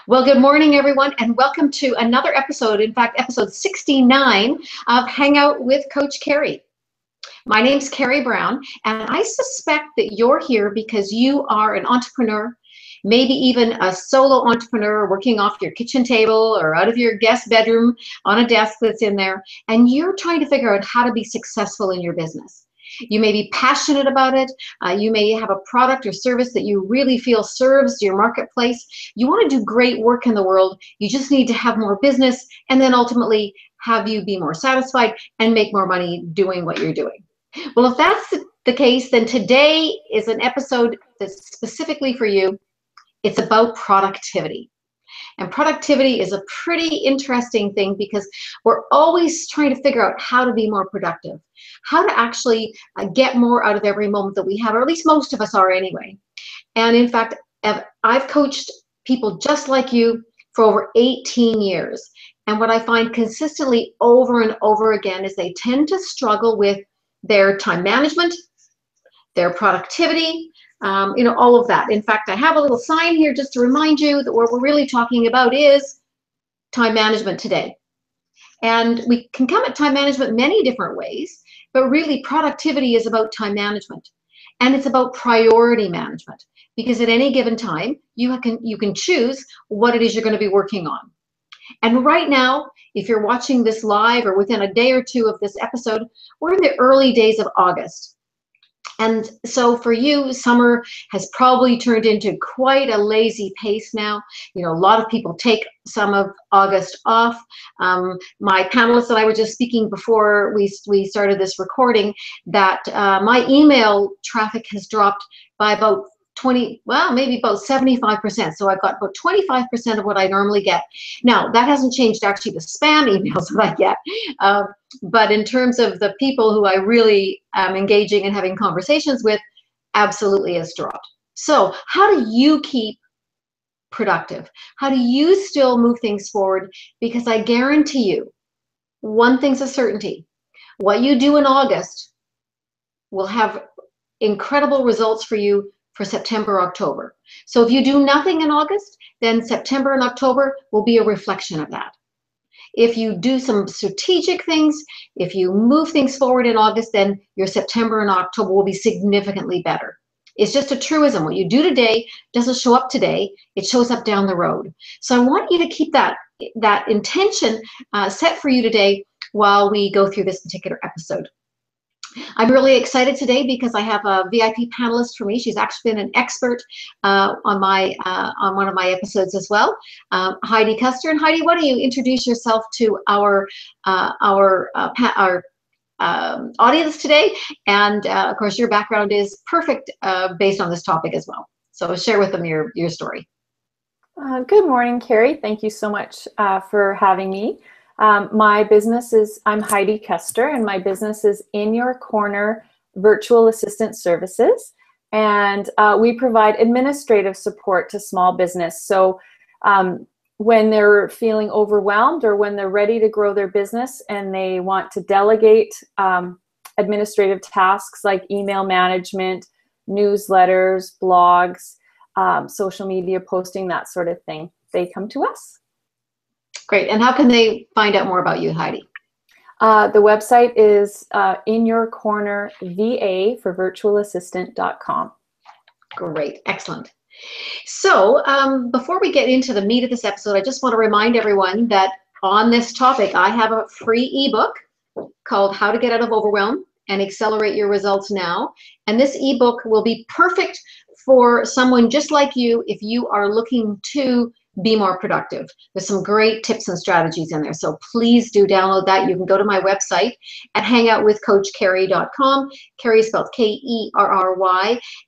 Well, good morning, everyone, and welcome to another episode, in fact, episode 69 of Hangout with Coach Kerry. My name's Kerry Brown, and I suspect that you're here because you are an entrepreneur, maybe even a solo entrepreneur working off your kitchen table or out of your guest bedroom on a desk that's in there, and you're trying to figure out how to be successful in your business. You may be passionate about it. You may have a product or service that you really feel serves your marketplace. You want to do great work in the world. You just need to have more business and then ultimately have you be more satisfied and make more money doing what you're doing. Well, if that's the case, then today is an episode that's specifically for you. It's about productivity. And productivity is a pretty interesting thing because we're always trying to figure out how to be more productive, how to actually get more out of every moment that we have, or at least most of us are anyway. And in fact, I've coached people just like you for over 18 years. And what I find consistently over and over again is they tend to struggle with their time management, their productivity, all of that. In fact, I have a little sign here just to remind you that what we're really talking about is time management today. And we can come at time management many different ways, but really productivity is about time management. And it's about priority management, because at any given time, you can choose what it is you're going to be working on. And right now, if you're watching this live or within a day or two of this episode, we're in the early days of August. And so for you, summer has probably turned into quite a lazy pace now. A lot of people take some of August off. My panelists and I were just speaking before we started this recording that my email traffic has dropped by about maybe about 75%. So I've got about 25% of what I normally get. Now, that hasn't changed actually the spam emails that I get. But in terms of the people who I really am engaging and having conversations with, absolutely has dropped. So how do you keep productive? How do you still move things forward? Because I guarantee you, one thing's a certainty. What you do in August will have incredible results for you for September, October. So if you do nothing in August, then September and October will be a reflection of that. If you do some strategic things, if you move things forward in August, then your September and October will be significantly better. It's just a truism. What you do today doesn't show up today, it shows up down the road. So I want you to keep that intention set for you today while we go through this particular episode. I'm really excited today because I have a VIP panelist for me. She's actually been an expert on one of my episodes as well, Heidi Custer. And Heidi, why don't you introduce yourself to our audience today? And of course, your background is perfect based on this topic as well. So share with them your story. Good morning, Kerry. Thank you so much for having me. My business is, I'm Heidi Custer, and my business is In Your Corner Virtual Assistant Services. And we provide administrative support to small business. So when they're feeling overwhelmed or when they're ready to grow their business and they want to delegate administrative tasks like email management, newsletters, blogs, social media posting, that sort of thing, they come to us. Great. And how can they find out more about you, Heidi? The website is inyourcornerva for virtualassistant.com. Great. Excellent. So before we get into the meat of this episode, I just want to remind everyone that on this topic, I have a free ebook called How to Get Out of Overwhelm and Accelerate Your Results Now. And this ebook will be perfect for someone just like you if you are looking to be more productive. There's some great tips and strategies in there. So please do download that. You can go to my website at HangOutWithCoachKerry.com. Kerry is spelled Kerry.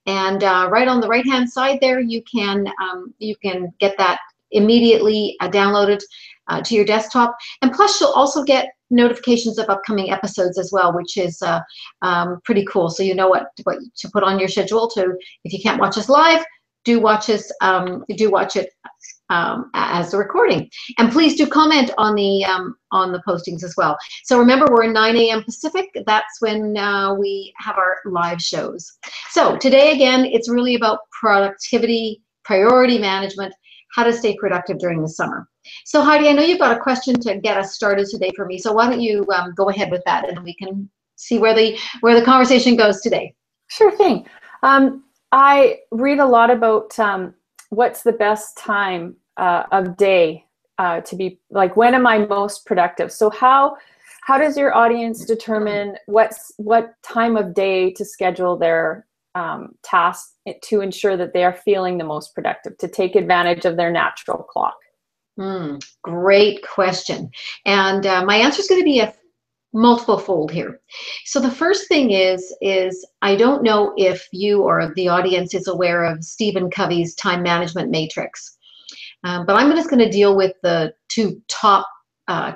And right on the right-hand side there, you can get that immediately downloaded to your desktop. And plus, you'll also get notifications of upcoming episodes as well, which is pretty cool. So you know what to put on your schedule to, if you can't watch us live, do watch us. Do watch it as a recording, and please do comment on the postings as well. So remember, we're in 9 a.m. Pacific. That's when we have our live shows. So today, again, it's really about productivity, priority management, how to stay productive during the summer. So Heidi, I know you've got a question to get us started today for me. So why don't you go ahead with that, and we can see where the conversation goes today. Sure thing. I read a lot about what's the best time of day to be, like, when am I most productive? So how does your audience determine what time of day to schedule their tasks to ensure that they are feeling the most productive, to take advantage of their natural clock? Great question. And my answer is going to be a multiple fold here. So the first thing is I don't know if you or the audience is aware of Stephen Covey's time management matrix, but I'm just going to deal with the two top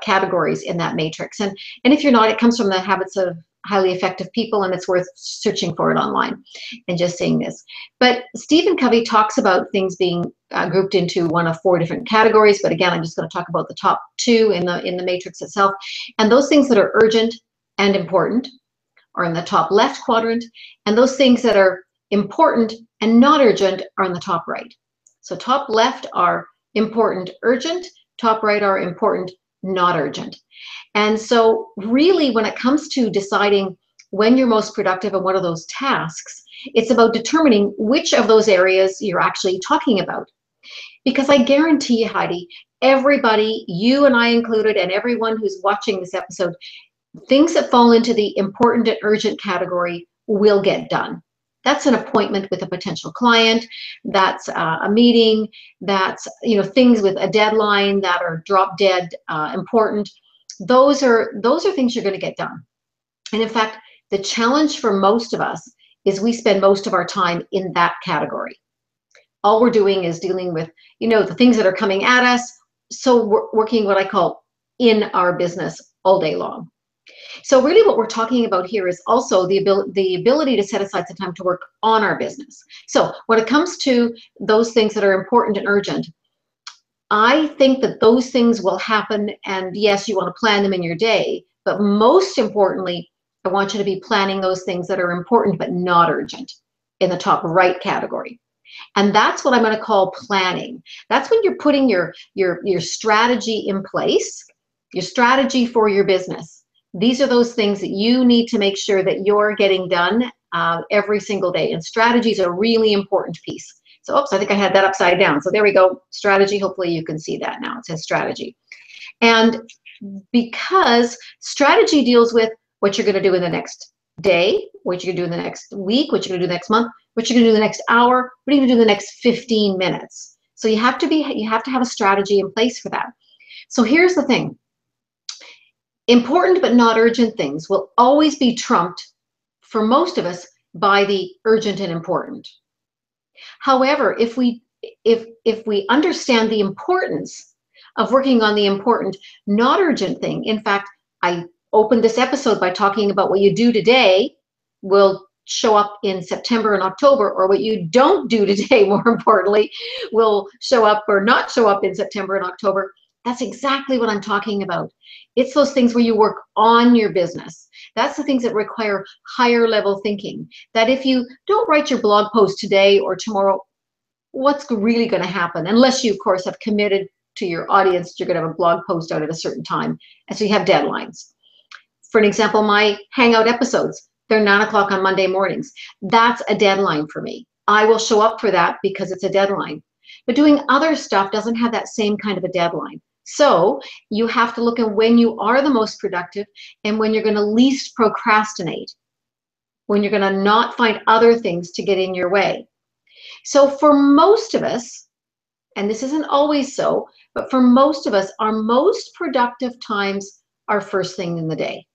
categories in that matrix. And if you're not, it comes from the Habits of Highly Effective People, and it's worth searching for it online and just seeing this. But Stephen Covey talks about things being grouped into one of 4 different categories. But again, I'm just going to talk about the top 2 in the matrix itself. And those things that are urgent and important are in the top left quadrant, and those things that are important and not urgent are in the top right. So top left are important, urgent. Top right are important, not urgent. And so really, when it comes to deciding when you're most productive and what are those tasks, it's about determining which of those areas you're actually talking about. Because I guarantee you, Heidi, everybody, you and I included, and everyone who's watching this episode, things that fall into the important and urgent category will get done. That's an appointment with a potential client. That's a meeting. That's, things with a deadline that are drop dead important. Those are things you're going to get done. And in fact, the challenge for most of us is we spend most of our time in that category. All we're doing is dealing with, the things that are coming at us. So we're working what I call in our business all day long. So really what we're talking about here is also the ability to set aside some time to work on our business. So when it comes to those things that are important and urgent, I think that those things will happen, and yes, you want to plan them in your day, but most importantly, I want you to be planning those things that are important but not urgent in the top right category. And that's what I'm going to call planning. That's when you're putting your strategy in place, your strategy for your business. These are those things that you need to make sure that you're getting done every single day. And strategy is a really important piece. So, oops, I think I had that upside down. So there we go, strategy. Hopefully you can see that now. It says strategy. And because strategy deals with what you're going to do in the next day, what you're going to do in the next week, what you're going to do next month, what you're going to do the next hour, what are you going to do the next 15 minutes. So you have to have a strategy in place for that. So here's the thing. Important but not urgent things will always be trumped for most of us by the urgent and important. However, if we understand the importance of working on the important, not urgent thing, in fact, I opened this episode by talking about what you do today will show up in September and October, or what you don't do today, more importantly, will show up or not show up in September and October. That's exactly what I'm talking about. It's those things where you work on your business. That's the things that require higher level thinking. That if you don't write your blog post today or tomorrow, what's really going to happen? Unless you, of course, have committed to your audience, you're going to have a blog post out at a certain time. And so you have deadlines. For an example, my Hangout episodes, they're 9 o'clock on Monday mornings. That's a deadline for me. I will show up for that because it's a deadline. But doing other stuff doesn't have that same kind of a deadline. So you have to look at when you are the most productive and when you're going to least procrastinate, when you're going to not find other things to get in your way. So for most of us, and this isn't always so, but for most of us, our most productive times are first thing in the day.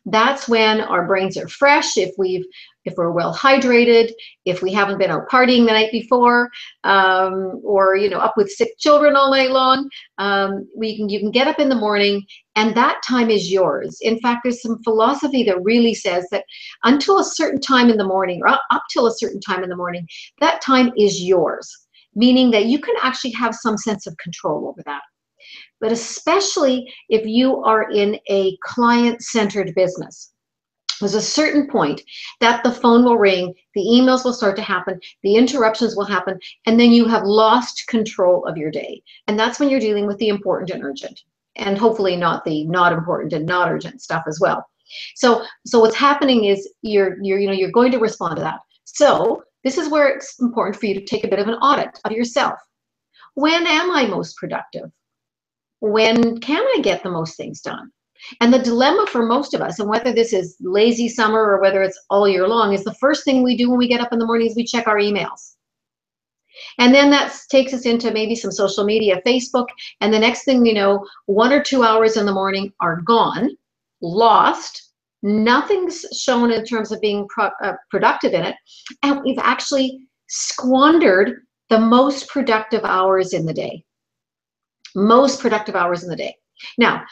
That's when our brains are fresh, if we're well hydrated, if we haven't been out partying the night before, or up with sick children all night long. You can get up in the morning, and that time is yours. In fact, there's some philosophy that really says that until a certain time in the morning, or up till a certain time in the morning, that time is yours, meaning that you can actually have some sense of control over that. But especially if you are in a client-centered business. There's a certain point that the phone will ring, the emails will start to happen, the interruptions will happen, and then you have lost control of your day. And that's when you're dealing with the important and urgent, and hopefully not the not important and not urgent stuff as well. So what's happening is you're going to respond to that. So this is where it's important for you to take a bit of an audit of yourself. When am I most productive? When can I get the most things done? And the dilemma for most of us, and whether this is lazy summer or whether it's all year long, is the first thing we do when we get up in the morning is we check our emails. And then that takes us into maybe some social media, Facebook, and the next thing you know, 1 or 2 hours in the morning are gone, lost, nothing's shown in terms of being productive in it, and we've actually squandered the most productive hours in the day. Most productive hours in the day. Now,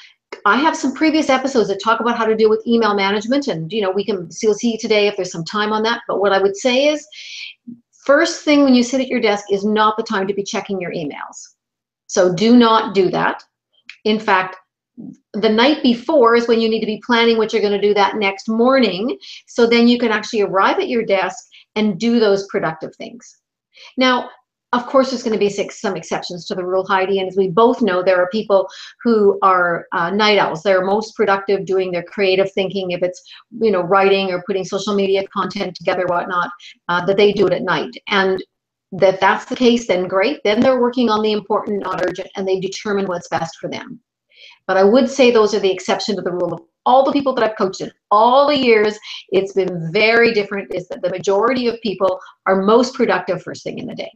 I have some previous episodes that talk about how to deal with email management, and you'll see today if there's some time on that. But what I would say is, first thing when you sit at your desk is not the time to be checking your emails. So do not do that. In fact, the night before is when you need to be planning what you're going to do that next morning, so then you can actually arrive at your desk and do those productive things. Now, of course, there's going to be some exceptions to the rule, Heidi, and as we both know, there are people who are night owls. They're most productive doing their creative thinking, if it's writing or putting social media content together, whatnot, that they do it at night. And if that's the case, then great. Then they're working on the important, not urgent, and they determine what's best for them. But I would say those are the exception to the rule. Of all the people that I've coached in all the years, it's been very different, is that the majority of people are most productive first thing in the day.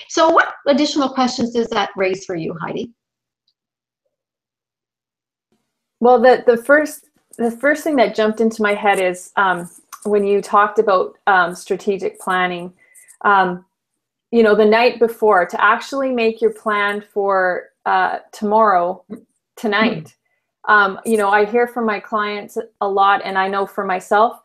So what additional questions does that raise for you, Heidi? Well, the first thing that jumped into my head is when you talked about strategic planning, the night before, to actually make your plan for tomorrow, tonight. I hear from my clients a lot, and I know for myself,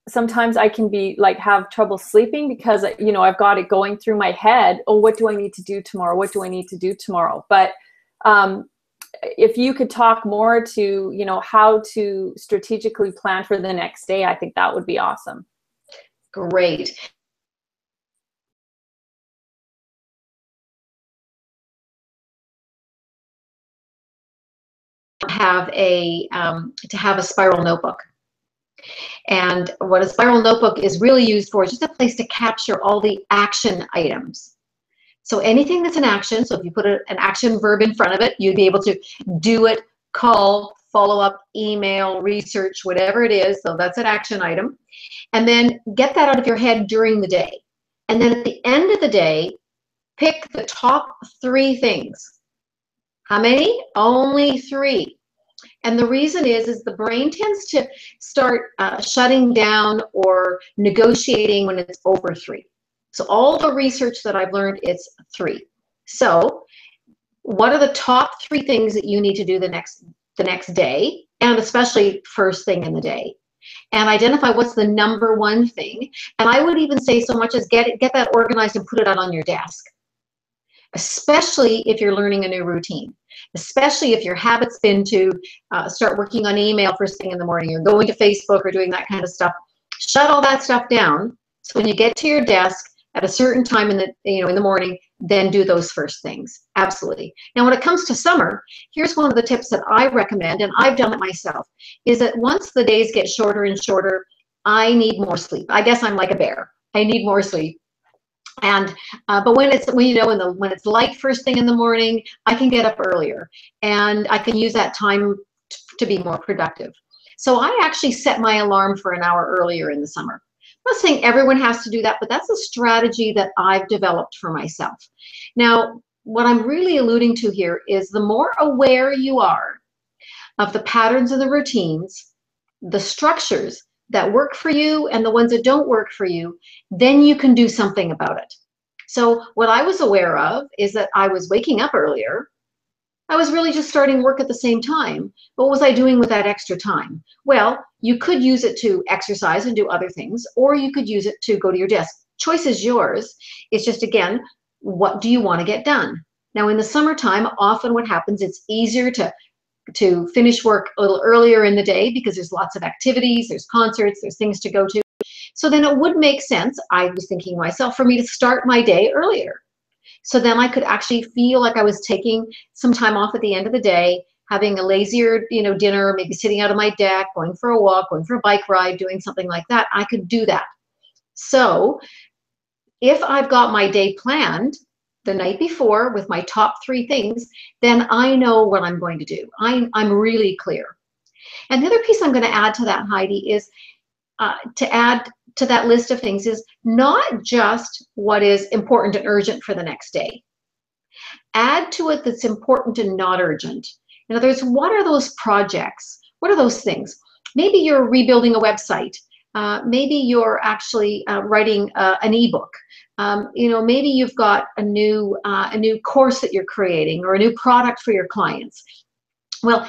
sometimes I can be have trouble sleeping because, I've got it going through my head. Oh, what do I need to do tomorrow? What do I need to do tomorrow? But if you could talk more to, how to strategically plan for the next day, I think that would be awesome. Great. To have a spiral notebook. And what a spiral notebook is really used for is just a place to capture all the action items. So anything that's an action, so if you put an action verb in front of it, you'd be able to do it, call, follow up, email, research, whatever it is. So that's an action item. And then get that out of your head during the day. And then at the end of the day, pick the top 3 things. How many? Only 3. And the reason is the brain tends to start shutting down or negotiating when it's over 3. So all the research that I've learned, it's 3. So what are the top 3 things that you need to do the next day, and especially first thing in the day? And identify what's the number 1 thing. And I would even say so much as get that organized and put it out on your desk. Especially if you're learning a new routine, especially if your habit's been to start working on email first thing in the morning, or going to Facebook or doing that kind of stuff. Shut all that stuff down. So when you get to your desk at a certain time in the morning, then do those first things. Absolutely. Now, when it comes to summer, here's one of the tips that I recommend, and I've done it myself, is that once the days get shorter and shorter, I need more sleep. I guess I'm like a bear. I need more sleep. And but when it's light first thing in the morning, I can get up earlier, and I can use that time to be more productive. So I actually set my alarm for an hour earlier in the summer. I'm not saying everyone has to do that, but that's a strategy that I've developed for myself. Now, what I'm really alluding to here is the more aware you are of the patterns and the routines, the structures that work for you and the ones that don't work for you, then you can do something about it. So what I was aware of is that I was waking up earlier. I was really just starting work at the same time. What was I doing with that extra time? Well, you could use it to exercise and do other things, or you could use it to go to your desk. Choice is yours. It's just, again, what do you want to get done? Now, in the summertime, often what happens, it's easier to to finish work a little earlier in the day because there's lots of activities, there's concerts, there's things to go to. So then it would make sense, I was thinking myself, for me to start my day earlier. So then I could actually feel like I was taking some time off at the end of the day, having a lazier, dinner, maybe sitting out on my deck, going for a walk, going for a bike ride, doing something like that. I could do that. So if I've got my day planned the night before with my top 3 things, then I know what I'm going to do. I'm really clear. And the other piece I'm going to add to that, Heidi, is to add to that list of things is not just what is important and urgent for the next day. Add to it that's important and not urgent. In other words, what are those projects? What are those things? Maybe you're rebuilding a website. Maybe you're actually writing an ebook. Maybe you've got a new course that you're creating or a new product for your clients. Well,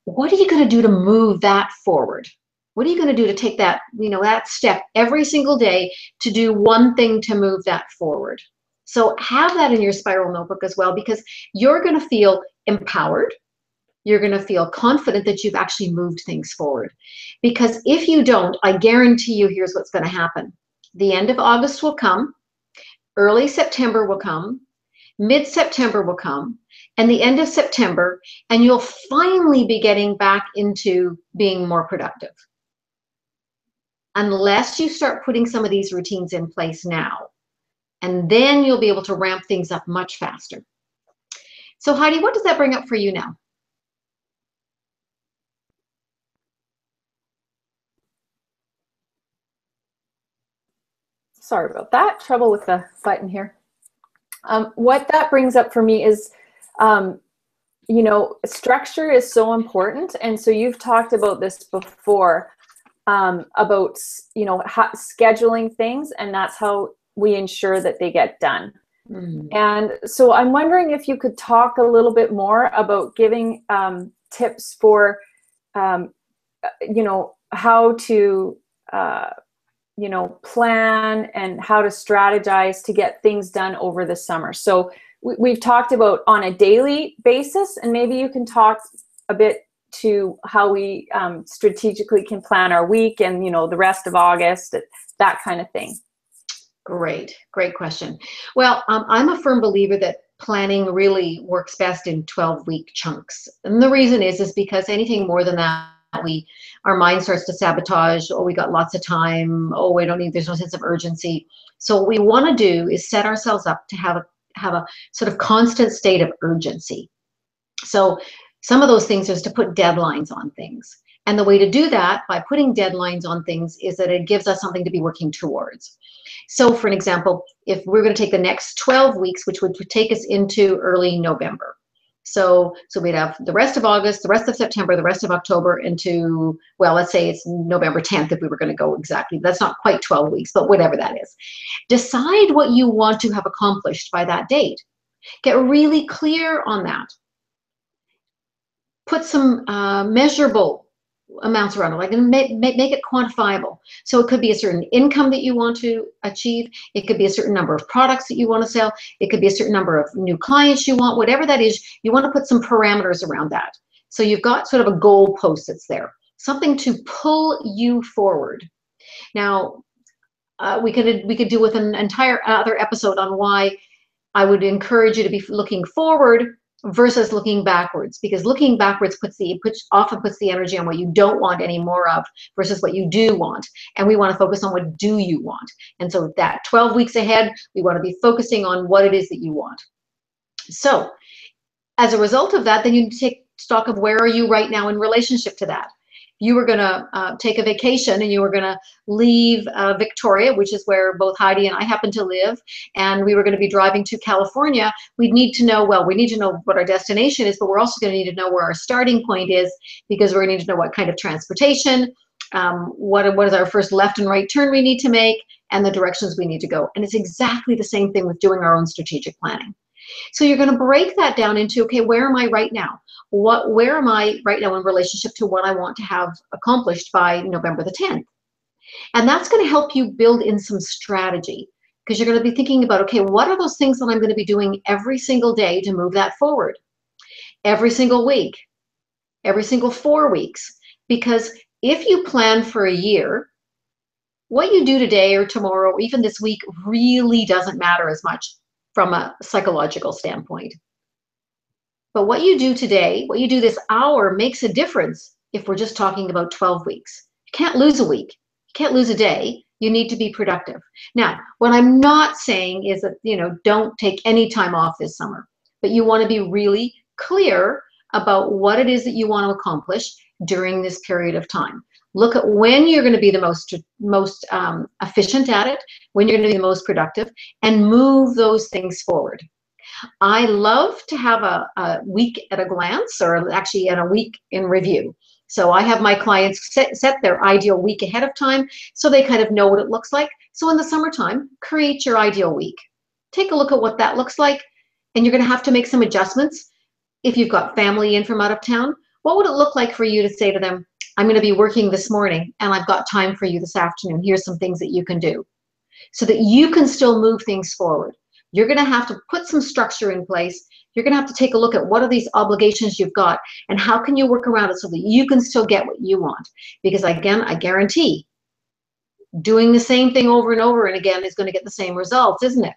what are you going to do to move that forward? What are you going to do to take that, that step every single day to do one thing to move that forward? So have that in your spiral notebook as well, because you're going to feel empowered. You're going to feel confident that you've actually moved things forward. Because if you don't, I guarantee you, here's what's going to happen. The end of August will come. Early September will come. Mid-September will come. And the end of September, and you'll finally be getting back into being more productive. Unless you start putting some of these routines in place now. And then you'll be able to ramp things up much faster. So Heidi, what does that bring up for you now? Sorry about that. Trouble with the button here. What that brings up for me is, structure is so important. And so you've talked about this before, about, scheduling things, and that's how we ensure that they get done. And so I'm wondering if you could talk a little bit more about giving tips for, how to, plan and how to strategize to get things done over the summer. So we've talked about on a daily basis, and maybe you can talk a bit to how we strategically can plan our week and, the rest of August, that kind of thing. Great question. Well, I'm a firm believer that planning really works best in 12-week chunks. And the reason is because anything more than that, our mind starts to sabotage. Oh, we got lots of time. Oh, there's no sense of urgency. So what we want to do is set ourselves up to have a sort of constant state of urgency. So some of those things is to put deadlines on things. And the way to do that by putting deadlines on things is that it gives us something to be working towards. So for an example, if we're going to take the next 12 weeks, which would take us into early November. So we'd have the rest of August, the rest of September, the rest of October into, well, let's say it's November 10th if we were going to go exactly. That's not quite 12 weeks, but whatever that is. Decide what you want to have accomplished by that date. Get really clear on that. Put some measurable amounts around it, like make it quantifiable. So it could be a certain income that you want to achieve. It could be a certain number of products that you want to sell. It could be a certain number of new clients you want. Whatever that is, you want to put some parameters around that. So you've got sort of a goal post that's there, something to pull you forward. Now, we could do with an entire other episode on why I would encourage you to be looking forward versus looking backwards, because looking backwards often puts the energy on what you don't want any more of versus what you do want. And we want to focus on what do you want. And so that 12 weeks ahead, we want to be focusing on what it is that you want. So as a result of that, then you take stock of where are you right now in relationship to that. You were going to take a vacation and you were going to leave Victoria, which is where both Heidi and I happen to live, and we were going to be driving to California. We need to know what our destination is, but we're also going to need to know where our starting point is, because we're going to need to know what kind of transportation, what is our first left and right turn we need to make, and the directions we need to go. And it's exactly the same thing with doing our own strategic planning. So you're going to break that down into, okay, where am I right now? Where am I right now in relationship to what I want to have accomplished by November the 10th? And that's going to help you build in some strategy, because you're going to be thinking about, okay, what are those things that I'm going to be doing every single day to move that forward? Every single week, every single 4 weeks. Because if you plan for a year, what you do today or tomorrow or even this week really doesn't matter as much from a psychological standpoint. But what you do today, what you do this hour makes a difference if we're just talking about 12 weeks. You can't lose a week. You can't lose a day. You need to be productive. Now, what I'm not saying is that, don't take any time off this summer, but you want to be really clear about what it is that you want to accomplish during this period of time. Look at when you're going to be the most efficient at it, when you're going to be the most productive, and move those things forward. I love to have a week at a glance, or actually in a week in review. So I have my clients set their ideal week ahead of time so they kind of know what it looks like. So in the summertime, create your ideal week. Take a look at what that looks like, and you're going to have to make some adjustments. If you've got family in from out of town, what would it look like for you to say to them, I'm going to be working this morning and I've got time for you this afternoon. Here's some things that you can do so that you can still move things forward. You're going to have to put some structure in place. You're going to have to take a look at what are these obligations you've got and how can you work around it so that you can still get what you want. Because again, I guarantee doing the same thing over and over and again is going to get the same results, isn't it?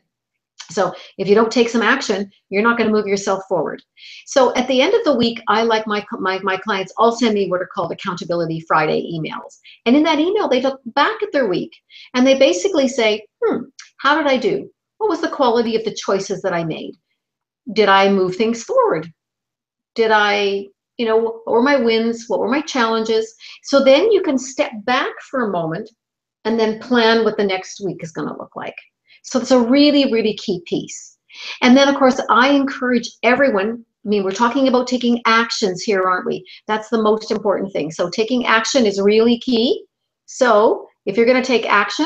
So if you don't take some action, you're not going to move yourself forward. So at the end of the week, I like my clients all send me what are called Accountability Friday emails. And in that email, they look back at their week and they basically say, how did I do? What was the quality of the choices that I made? Did I move things forward? Did I, what were my wins? What were my challenges? So then you can step back for a moment and then plan what the next week is going to look like. So it's a really, really key piece. And then, of course, I encourage everyone. We're talking about taking actions here, aren't we? That's the most important thing. So taking action is really key. So if you're going to take action,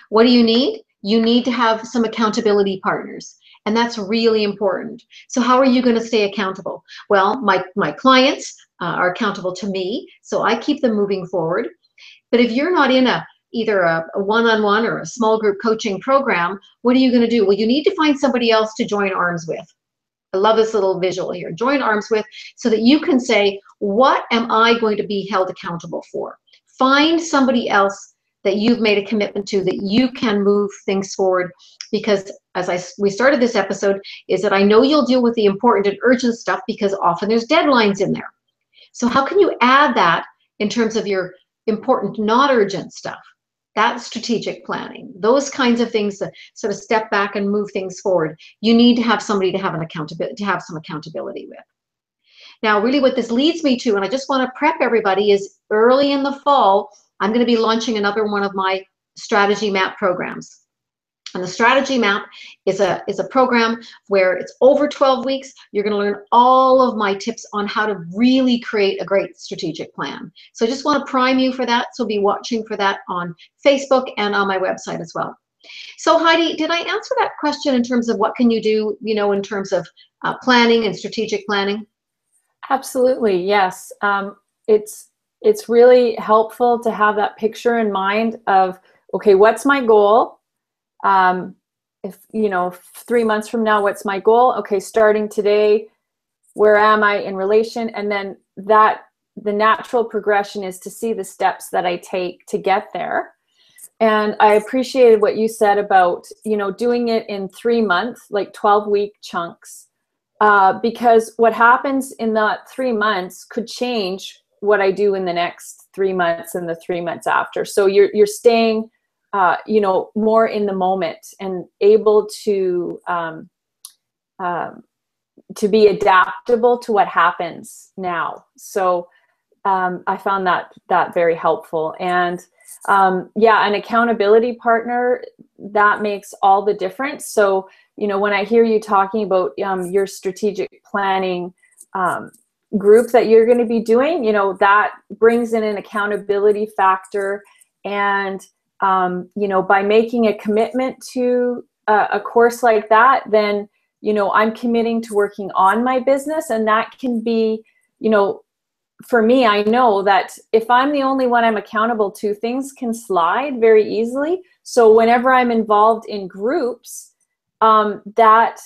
what do you need? You need to have some accountability partners. And that's really important. So how are you going to stay accountable? Well, my clients are accountable to me, so I keep them moving forward. But if you're not in either a one-on-one or a small group coaching program, what are you going to do? Well, you need to find somebody else to join arms with. I love this little visual here. Join arms with so that you can say, what am I going to be held accountable for? Find somebody else that you've made a commitment to, that you can move things forward. Because as we started this episode, is that I know you'll deal with the important and urgent stuff because often there's deadlines in there. So how can you add that in terms of your important, not urgent stuff? That's strategic planning. Those kinds of things that sort of step back and move things forward. You need to have somebody to have some accountability with. Now, really what this leads me to, and I just want to prep everybody, is early in the fall, I'm going to be launching another one of my strategy map programs. And the strategy map is a program where it's over 12 weeks. You're going to learn all of my tips on how to really create a great strategic plan. So I just want to prime you for that. So be watching for that on Facebook and on my website as well. So Heidi, did I answer that question in terms of what can you do, in terms of planning and strategic planning? Absolutely, yes. It's really helpful to have that picture in mind of, okay, what's my goal? If 3 months from now, what's my goal? Okay, starting today, where am I in relation? And then the natural progression is to see the steps that I take to get there. And I appreciated what you said about, doing it in 3 months, like 12-week chunks, because what happens in that 3 months could change what I do in the next 3 months and the 3 months after. So you're staying more in the moment and able to be adaptable to what happens now. So I found that very helpful. And an accountability partner, that makes all the difference. So, when I hear you talking about your strategic planning group that you're going to be doing, that brings in an accountability factor. And by making a commitment to a course like that, then, I'm committing to working on my business. And that can be, for me, I know that if I'm the only one I'm accountable to, things can slide very easily. So whenever I'm involved in groups, that,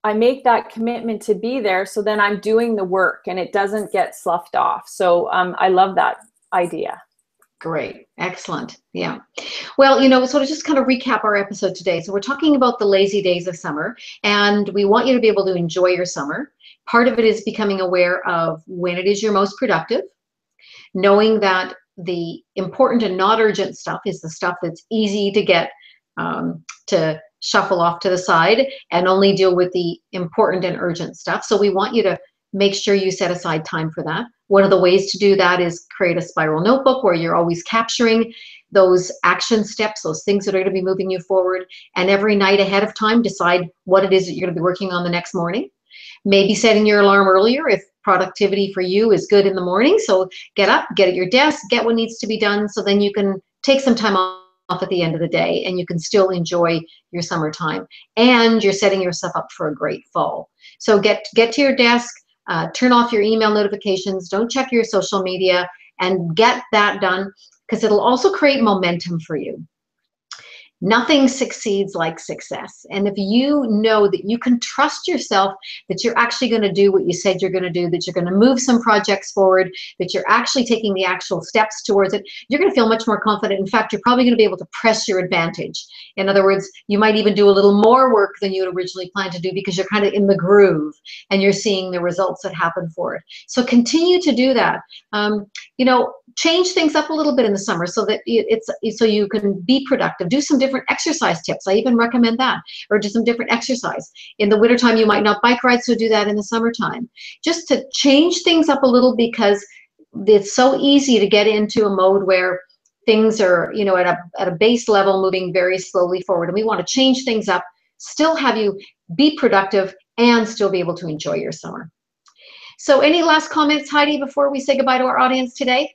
I make that commitment to be there, so then I'm doing the work and it doesn't get sloughed off. So I love that idea. Great. Excellent. Yeah. Well, you know, so to just kind of recap our episode today. So we're talking about the lazy days of summer, and we want you to be able to enjoy your summer. Part of it is becoming aware of when it is your most productive, knowing that the important and not urgent stuff is the stuff that's easy to get to shuffle off to the side, and only deal with the important and urgent stuff. So we want you to make sure you set aside time for that. One of the ways to do that is create a spiral notebook where you're always capturing those action steps, those things that are going to be moving you forward. And every night ahead of time, decide what it is that you're going to be working on the next morning. Maybe setting your alarm earlier if productivity for you is good in the morning. So get up, get at your desk, get what needs to be done, so then you can take some time off at the end of the day and you can still enjoy your summertime. And you're setting yourself up for a great fall. So get to your desk, turn off your email notifications, don't check your social media, and get that done, because it'll also create momentum for you. Nothing succeeds like success. And if you know that you can trust yourself, that you're actually going to do what you said you're going to do, that you're going to move some projects forward, that you're actually taking the actual steps towards it, you're going to feel much more confident. In fact, you're probably going to be able to press your advantage. In other words, you might even do a little more work than you had originally planned to do, because you're kind of in the groove and you're seeing the results that happen for it. So continue to do that. You know, change things up a little bit in the summer so that so you can be productive. Do some different exercise tips. I even recommend that. Or do some different exercise. In the wintertime, you might not bike ride, so do that in the summertime. Just to change things up a little, because it's so easy to get into a mode where things are, you know, at a base level, moving very slowly forward. And we want to change things up, still have you be productive, and still be able to enjoy your summer. So any last comments, Heidi, before we say goodbye to our audience today?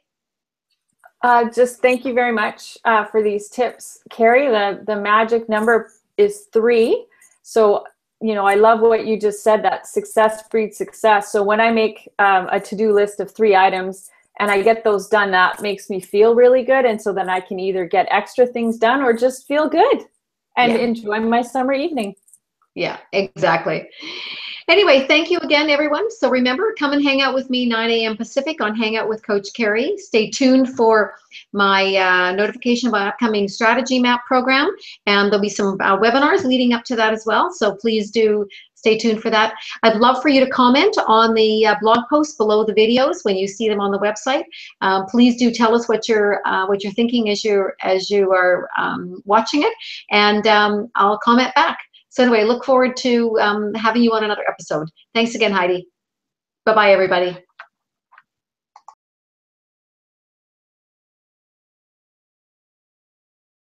Just thank you very much for these tips, Kerry. The magic number is 3. So, you know, I love what you just said, that success breeds success. So when I make a to-do list of 3 items and I get those done, that makes me feel really good. And so then I can either get extra things done or just feel good and enjoy my summer evening. Yeah, exactly. Anyway, thank you again, everyone. So remember, come and hang out with me 9 a.m. Pacific on Hangout with Coach Kerry. Stay tuned for my notification of my upcoming strategy map program. And there'll be some webinars leading up to that as well. So please do stay tuned for that. I'd love for you to comment on the blog posts below the videos when you see them on the website. Please do tell us what you're thinking as you are watching it, and I'll comment back. So anyway, look forward to having you on another episode. Thanks again, Heidi. Bye-bye, everybody.